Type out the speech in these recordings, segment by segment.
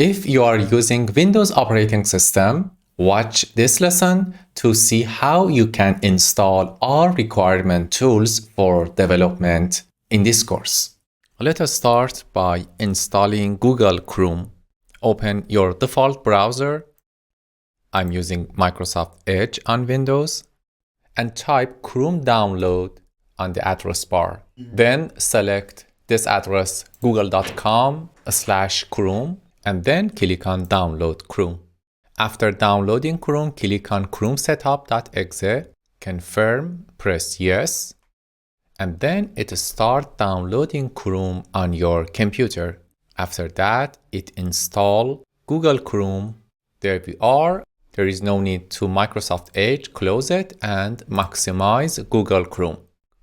If you are using Windows operating system, watch this lesson to see how you can install all requirement tools for development in this course. Let us start by installing Google Chrome. Open your default browser. I'm using Microsoft Edge on Windows, and type Chrome download on the address bar. Then select this address, google.com/Chrome, and then click on download Chrome. After downloading Chrome, click on Chrome setup.exe, confirm, press yes, and then it starts downloading Chrome on your computer. After that, it installs Google Chrome. There we are. There is no need to Microsoft Edge. Close it and maximize Google Chrome.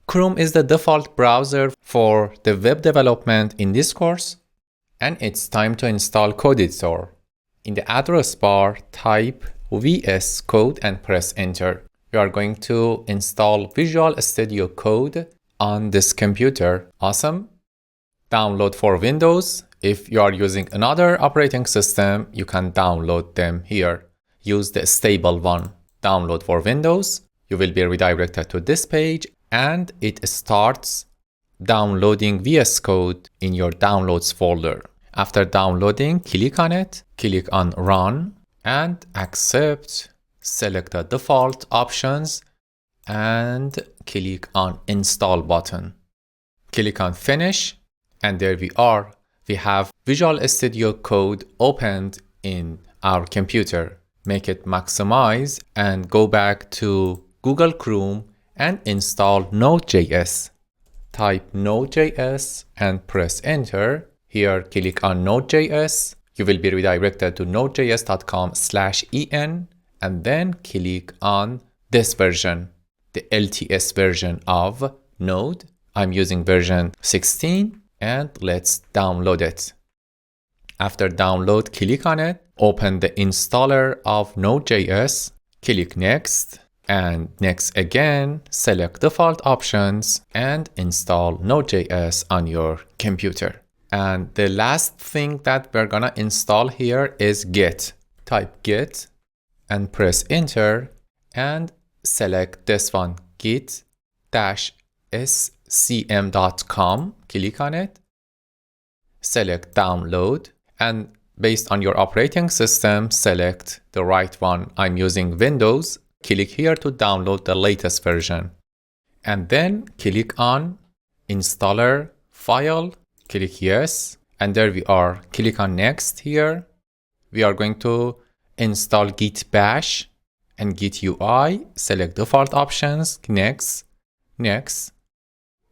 Chrome is the default browser for the web development in this course, and it's time to install Code Editor. In the address bar, type VS Code and press enter. We are going to install Visual Studio Code on this computer. Awesome. Download for Windows. If you are using another operating system, you can download them here. Use the stable one. Download for Windows. You will be redirected to this page, and it starts downloading VS Code in your downloads folder. After downloading, click on it, click on Run, and accept. Select the default options and click on Install button. Click on Finish, and there we are. We have Visual Studio Code opened in our computer. Make it maximize and go back to Google Chrome and install Node.js. Type Node.js and press enter. Here, click on Node.js. You will be redirected to nodejs.com/en, and then click on this version, the LTS version of Node. I'm using version 16, and let's download it. After download, click on it. Open the installer of Node.js. Click Next, and next again. Select default options and install Node.js on your computer. And the last thing that we're gonna install here is Git. Type Git and press enter and select this one, git-scm.com. Click on it. Select download, and based on your operating system, select the right one. I'm using Windows. Click here to download the latest version. And then click on Installer File. Click yes. And there we are. Click on Next here. We are going to install Git Bash and Git UI. Select default options. Next. Next.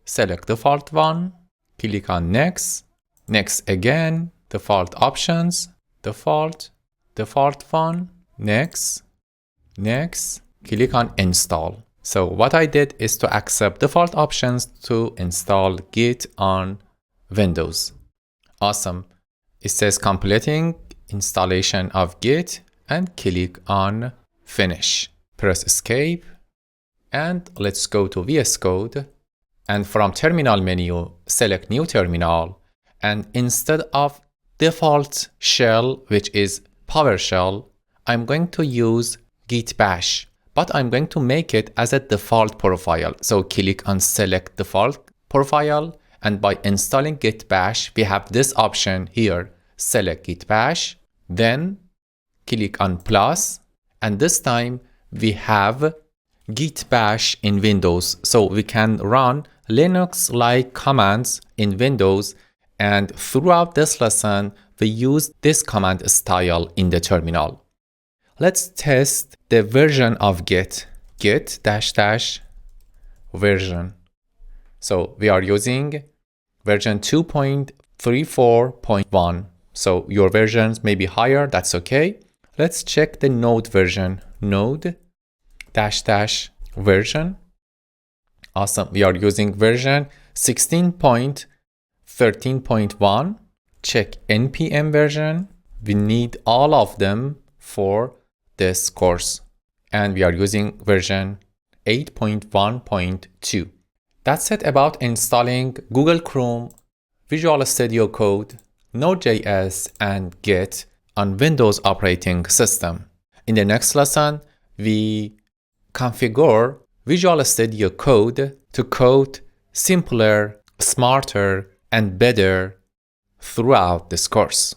Select default one. Click on Next. Next again. Default options. Default one. Next. Next, click on install. So what I did is to accept default options to install Git on Windows. Awesome. It says completing installation of Git, and click on finish. Press escape, and let's go to VS Code, and from terminal menu, select new terminal, and instead of default shell, which is PowerShell, I'm going to use Git Bash, but I'm going to make it as a default profile. So click on select default profile, and by installing Git Bash, we have this option here. Select Git Bash, then click on plus, and this time we have Git Bash in Windows. So we can run Linux-like commands in Windows, and throughout this lesson, we use this command style in the terminal. Let's test the version of Git, git --version. So we are using version 2.34.1. So your versions may be higher, that's okay. Let's check the Node version, Node --version. Awesome, we are using version 16.13.1. Check NPM version. We need all of them for this course, and we are using version 8.1.2. That's it about installing Google Chrome, Visual Studio Code, Node.js, and Git on Windows operating system. In the next lesson, we configure Visual Studio Code to code simpler, smarter, and better throughout this course.